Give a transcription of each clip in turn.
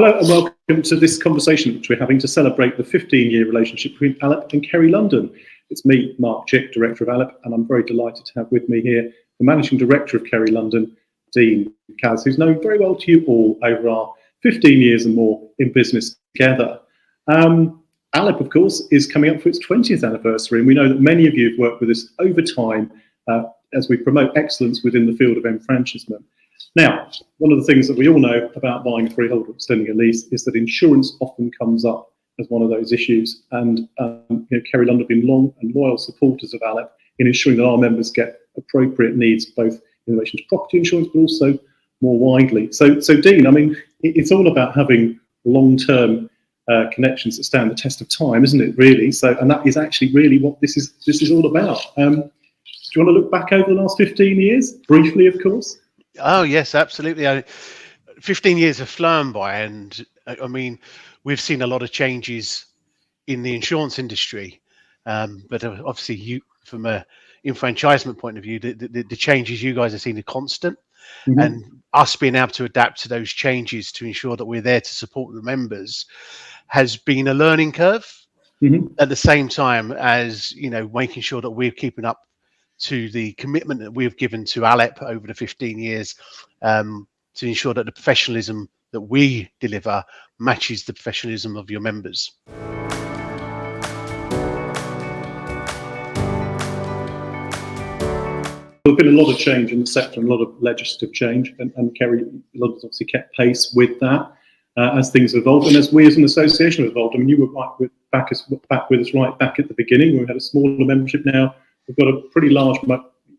Hello and welcome to this conversation which we're having to celebrate the 15-year relationship between ALEP and Kerry London. It's me, Mark Chick, Director of ALEP, and I'm very delighted to have with me here the Managing Director of Kerry London, Dean Kaz, who's known very well to you all over our 15 years and more in business together. ALEP, of course, is coming up for its 20th anniversary, and we know that many of you have worked with us over time as we promote excellence within the field of enfranchisement. Now, one of the things that we all know about buying a freehold or extending a lease is that insurance often comes up as one of those issues. And Kerry London have been long and loyal supporters of ALEP in ensuring that our members get appropriate needs, both in relation to property insurance, but also more widely. So Dean, I mean, it's all about having long-term connections that stand the test of time, isn't it? Really. So, and that is actually really what this is all about. Do you want to look back over the last 15 years, briefly, of course? Oh yes, absolutely. 15 years have flown by, and I mean, we've seen a lot of changes in the insurance industry. But obviously, you, from a enfranchisement point of view, the changes you guys have seen are constant, and us being able to adapt to those changes to ensure that we're there to support the members has been a learning curve. At the same time as making sure that we're keeping up to the commitment that we've given to ALEP over the 15 years to ensure that the professionalism that we deliver matches the professionalism of your members. There's been a lot of change in the sector and a lot of legislative change, and Kerry London's obviously kept pace with that as things evolved, and as we as an association have evolved. I mean, you were back with us right back at the beginning. We had a smaller membership. Now we've got a pretty large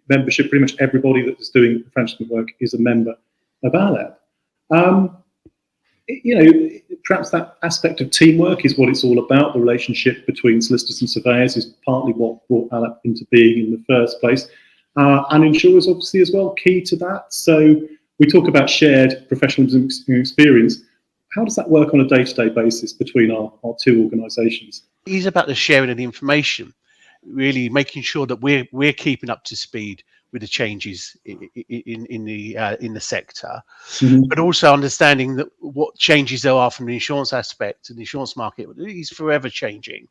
membership. Pretty much everybody that is doing enfranchisement work is a member of ALEP. Perhaps that aspect of teamwork is what it's all about. The relationship between solicitors and surveyors is partly what brought ALEP into being in the first place. And insurers, obviously, as well, key to that. So we talk about shared professionalism and experience. How does that work on a day-to-day basis between our two organisations? It is about the sharing of the information, really making sure that we're keeping up to speed with the changes in the sector, but also understanding that what changes there are from the insurance aspect and the insurance market is forever changing,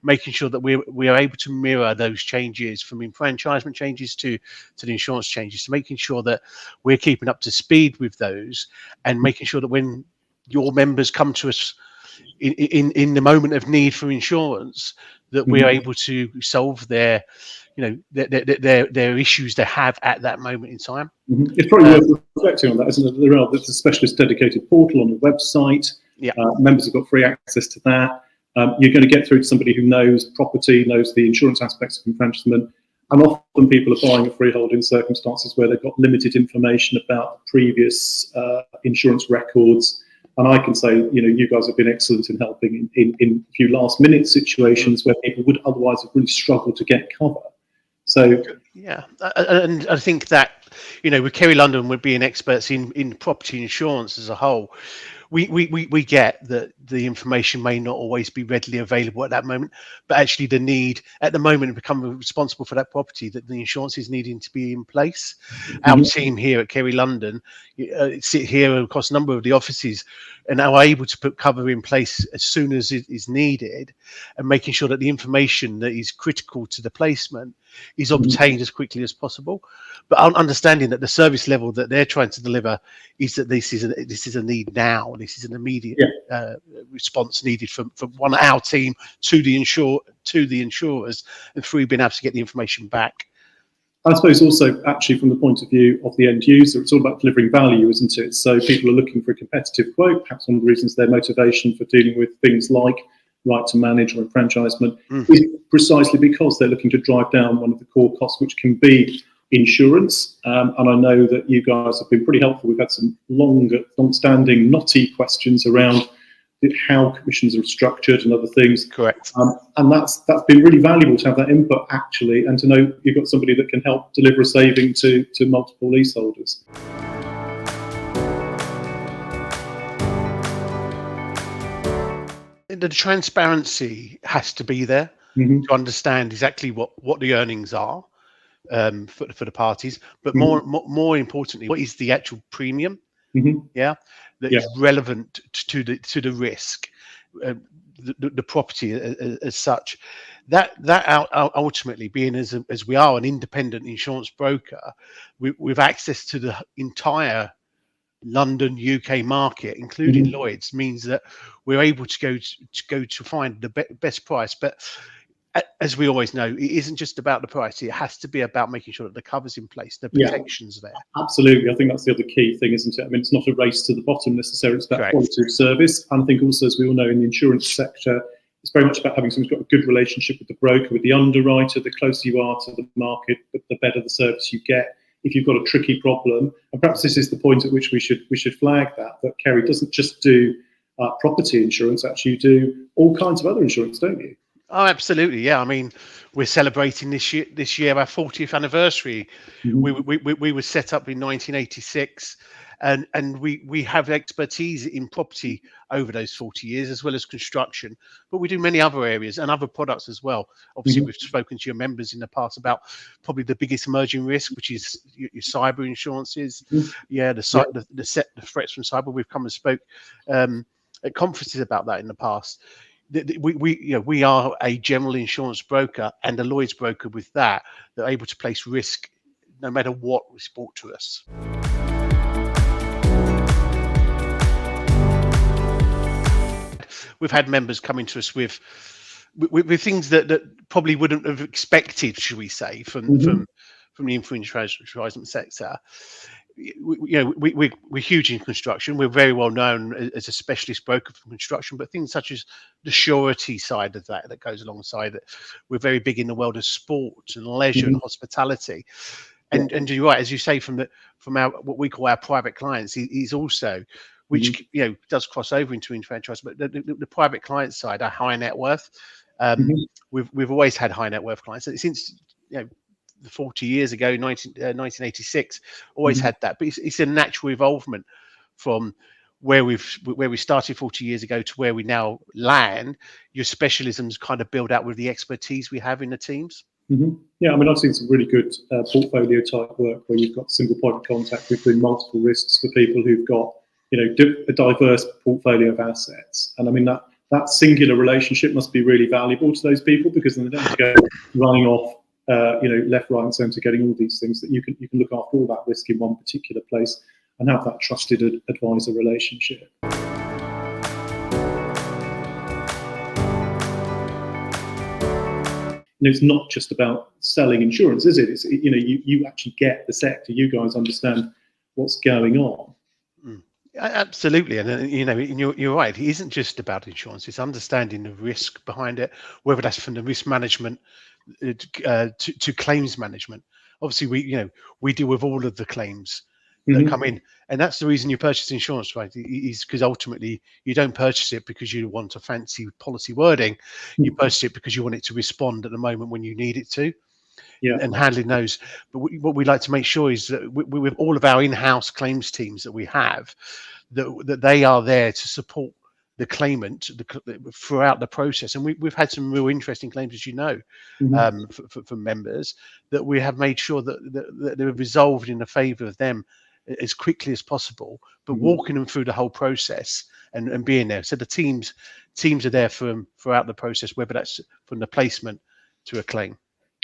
making sure that we are able to mirror those changes from enfranchisement changes to the insurance changes, so making sure that we're keeping up to speed with those and making sure that when your members come to us in the moment of need for insurance, that we're able to solve their issues they have at that moment in time. It's probably worth reflecting on that, isn't it? There's a specialist dedicated portal on the website. Members have got free access to that. You're going to get through to somebody who knows property, knows the insurance aspects of enfranchisement, and often people are buying a freehold in circumstances where they've got limited information about previous insurance records. And I can say, you guys have been excellent in helping in a few last-minute situations where people would otherwise have really struggled to get cover. So, yeah, and I think that with Kerry London, we're being experts in property insurance as a whole. We get that the information may not always be readily available at that moment, but actually the need at the moment to become responsible for that property, that the insurance is needing to be in place. Our team here at Kerry London sit here across a number of the offices and are able to put cover in place as soon as it is needed, and making sure that the information that is critical to the placement is obtained as quickly as possible, but understanding that the service level that they're trying to deliver is that this is a need now, and this is an immediate response needed from our team to the insurers, and through being able to get the information back. I suppose also actually from the point of view of the end user, it's all about delivering value, isn't it? So people are looking for a competitive quote. Perhaps one of the reasons their motivation for dealing with things like right to manage or enfranchisement is precisely because they're looking to drive down one of the core costs, which can be insurance. And I know that you guys have been pretty helpful. We've had some long-standing knotty questions around how commissions are structured and other things. Correct. And that's been really valuable to have that input, actually, and to know you've got somebody that can help deliver a saving to multiple leaseholders. The transparency has to be there to understand exactly what the earnings are for the parties, but more importantly, what is the actual premium Yeah, that Yeah. is relevant to the risk, uh, the property as such. That ultimately, being as we are an independent insurance broker, with access to the entire London UK market, including Lloyd's, means that we're able to go to find the best price. But as we always know, it isn't just about the price. It has to be about making sure that the cover's in place, the Yeah. protection's there. Absolutely. I think that's the other key thing, isn't it? I mean, it's not a race to the bottom necessarily. It's about Correct. quality of service. And I think also, as we all know, in the insurance sector, it's very much about having someone who's got a good relationship with the broker, with the underwriter. The closer you are to the market, the better the service you get. If you've got a tricky problem, and perhaps this is the point at which we should flag that Kerry doesn't just do property insurance. Actually, you do all kinds of other insurance, don't you? Oh, absolutely. Yeah. I mean, we're celebrating this year our 40th anniversary. We were set up in 1986, and we have expertise in property over those 40 years, as well as construction. But we do many other areas and other products as well. Obviously, we've spoken to your members in the past about probably the biggest emerging risk, which is your cyber insurances. Yeah, the threats from cyber. We've come and spoke at conferences about that in the past. We are a general insurance broker and a Lloyd's broker with that are able to place risk no matter what is brought to us. We've had members coming to us with things that probably wouldn't have expected, should we say, from the insurance sector. We're huge in construction. We're very well known as a specialist broker for construction, but things such as the surety side of that goes alongside it. We're very big in the world of sport and leisure and hospitality. And you're right, as you say, from our what we call our private clients, he's also, which does cross over into franchise, but the private client side, our high net worth. We've always had high net worth clients since 40 years ago, 1986, always had that. But it's a natural evolvement from where we started 40 years ago to where we now land. Your specialisms kind of build out with the expertise we have in the teams. Yeah, I mean, I've seen some really good portfolio type work where you've got single point of contact between multiple risks for people who've got a diverse portfolio of assets. And I mean, that singular relationship must be really valuable to those people, because then they don't have to go running off left, right, and centre, getting all these things. That you can look after all that risk in one particular place and have that trusted advisor relationship. It's not just about selling insurance, is it? It's you actually get the sector. You guys understand what's going on. Absolutely, and you're right. It isn't just about insurance; it's understanding the risk behind it, whether that's from the risk management to claims management. Obviously, we deal with all of the claims that come in, and that's the reason you purchase insurance, right? Is because ultimately you don't purchase it because you want a fancy policy wording. You purchase it because you want it to respond at the moment when you need it to. And handling those. But what we like to make sure is that with all of our in-house claims teams that we have, that they are there to support the claimant throughout the process. And we've had some real interesting claims, as you know, for members, that we have made sure that they're resolved in the favour of them as quickly as possible, but walking them through the whole process and being there. So the teams are there throughout the process, whether that's from the placement to a claim.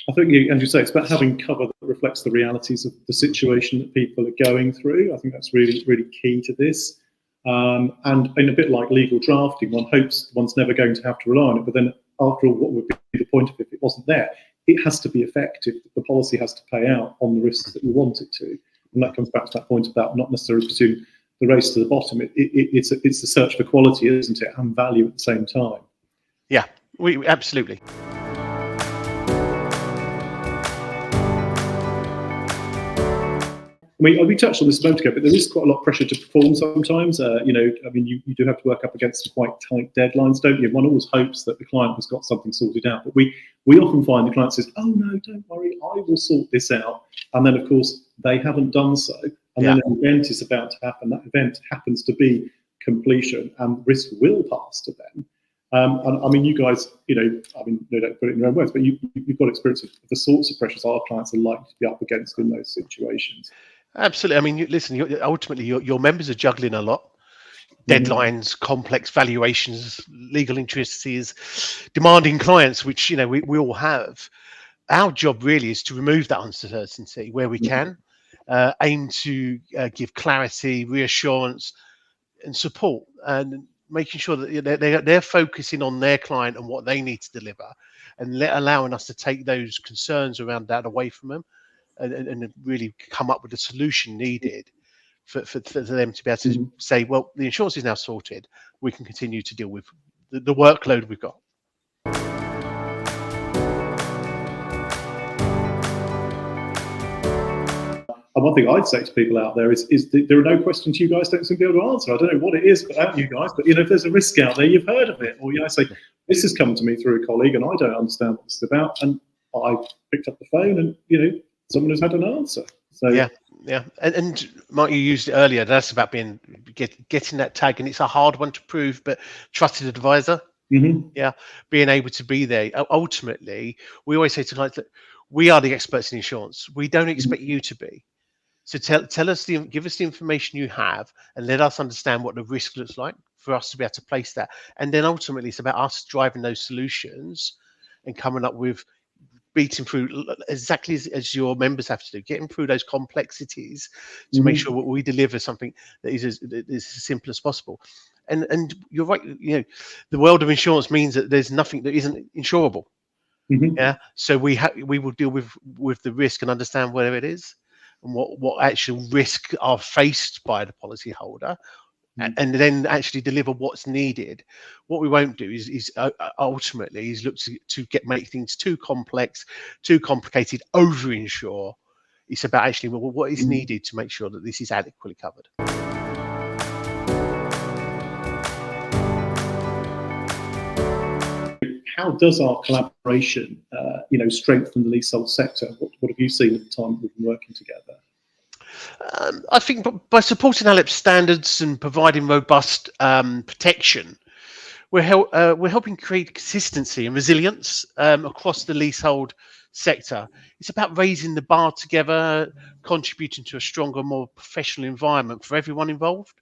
I think, as you say, it's about having cover that reflects the realities of the situation that people are going through. I think that's really, really key to this. And in a bit like legal drafting, one hopes one's never going to have to rely on it. But then, after all, what would be the point of it if it wasn't there? It has to be effective. The policy has to pay out on the risks that you want it to. And that comes back to that point about not necessarily pursuing the race to the bottom. It's a search for quality, isn't it, and value at the same time. Yeah, we absolutely. I mean, we touched on this a moment ago, but there is quite a lot of pressure to perform sometimes. I mean, you do have to work up against some quite tight deadlines, don't you? One always hopes that the client has got something sorted out, but we often find the client says, "Oh no, don't worry, I will sort this out," and then of course they haven't done so, and then an event is about to happen. That event happens to be completion, and risk will pass to them. And I mean, you guys, don't put it in your own words, but you've got experience of the sorts of pressures our clients are likely to be up against in those situations. Absolutely. I mean, listen, ultimately, your members are juggling a lot. Mhm. Deadlines, complex valuations, legal intricacies, demanding clients, which we all have. Our job really is to remove that uncertainty where we Mhm. can, aim to give clarity, reassurance, and support, and making sure that they're focusing on their client and what they need to deliver, and allowing us to take those concerns around that away from them, and really come up with the solution needed for them to be able to Mhm. say, well, the insurance is now sorted. We can continue to deal with the workload we've got. And one thing I'd say to people out there is that there are no questions you guys don't seem to be able to answer. I don't know what it is about you guys, but if there's a risk out there, you've heard of it. Or I say, this has come to me through a colleague and I don't understand what this is about. And I picked up the phone and, someone has had an answer. So, Yeah, yeah, and Mark, you used it earlier. That's about getting that tag, and it's a hard one to prove, but trusted advisor. mhm, Yeah, being able to be there. Ultimately, we always say to clients that we are the experts in insurance. We don't mhm, expect you to be. So give us the information you have, and let us understand what the risk looks like for us to be able to place that. And then ultimately, it's about us driving those solutions and coming up with beating through exactly as your members have to do, getting through those complexities to make sure mhm, that we deliver something that is as simple as possible. And you're right, the world of insurance means that there's nothing that isn't insurable. mhm, Yeah, so we will deal with the risk and understand where it is and what actual risk are faced by the policyholder, mhm, and then actually deliver what's needed. What we won't do is ultimately is look to make things too complex, too complicated, over insure. It's about actually, well, what is mhm. needed to make sure that this is adequately covered. How does our collaboration, strengthen the leasehold sector? What have you seen at the time we've been working together? I think by supporting ALEP standards and providing robust protection, we're helping create consistency and resilience across the leasehold sector. It's about raising the bar together, contributing to a stronger, more professional environment for everyone involved.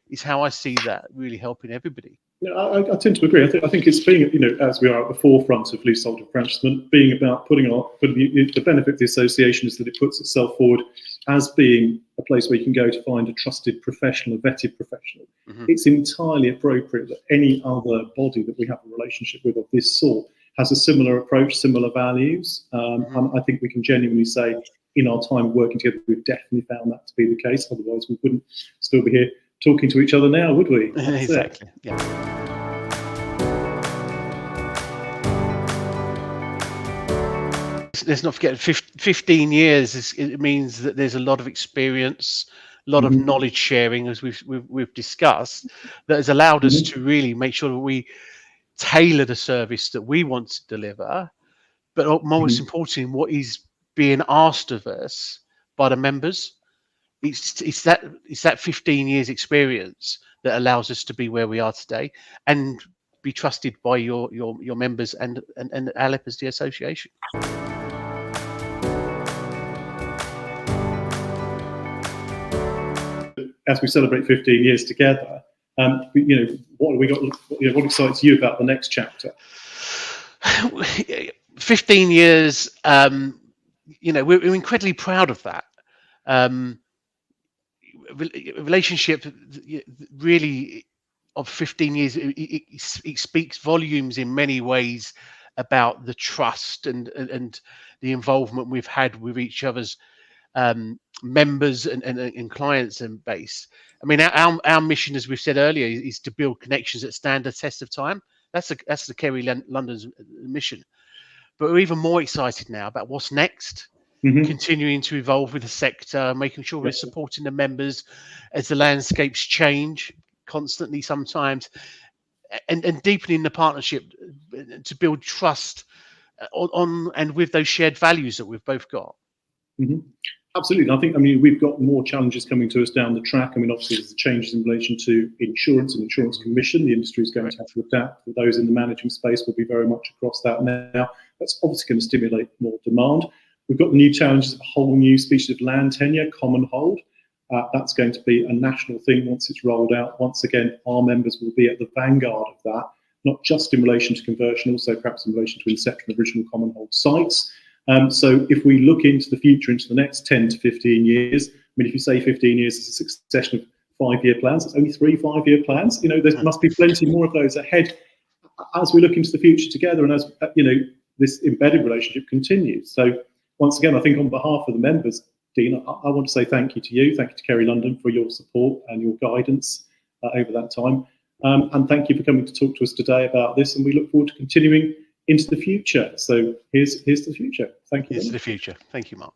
Is how I see that really helping everybody. Yeah, I tend to agree. I think it's being, as we are at the forefront of leasehold enfranchisement, being about putting the benefit of the association is that it puts itself forward as being a place where you can go to find a trusted professional, a vetted professional. Hmm. It's entirely appropriate that any other body that we have a relationship with of this sort has a similar approach, similar values. Hmm. And I think we can genuinely say, in our time working together, we've definitely found that to be the case. Otherwise, we wouldn't still be here talking to each other now, would we? That's it. Exactly. Yeah. Let's not forget 15 years it means that there's a lot of experience, a lot of Mhm, knowledge sharing, as we've discussed, that has allowed us mhm, to really make sure that we tailor the service that we want to deliver, but most mhm, importantly, what is being asked of us by the members. It's that 15 years experience that allows us to be where we are today and be trusted by your members and ALEP as the association. as we celebrate 15 years together, what have we got? What excites you about the next chapter? 15 years, we're incredibly proud of that. Um, Relationship really of 15 years, it speaks volumes in many ways about the trust and the involvement we've had with each other's members and clients and base. I mean, our mission, as we've said earlier, is to build connections that stand the test of time. That's the Kerry London's mission. But we're even more excited now about what's next, Mm-hmm. continuing to evolve with the sector, making sure we're Yep. supporting the members as the landscapes change constantly sometimes, and deepening the partnership to build trust on and with those shared values that we've both got. Mm-hmm. Absolutely. I mean, we've got more challenges coming to us down the track. I mean, obviously, there's the changes in relation to insurance and insurance commission. The industry is going to have Correct. to adapt. For those in the managing space will be very much across that now. That's obviously going to stimulate more demand. We've got the new challenges of a whole new species of land tenure, common hold. That's going to be a national thing once it's rolled out. Once again, our members will be at the vanguard of that, not just in relation to conversion, also perhaps in relation to inception of original common hold sites. So if we look into the future, into the next 10 to 15 years, I mean, if you say 15 years is a succession of 5-year plans, it's only 3 5-year plans. You know, there must be plenty more of those ahead as we look into the future together, and as you know, this embedded relationship continues. So once again, I think on behalf of the members, Dean, I want to say thank you to you, thank you to Kerry London for your support and your guidance over that time. And thank you for coming to talk to us today about this, and we look forward to continuing into the future. So here's the future. Thank you. Here's the future. Thank you, Mark.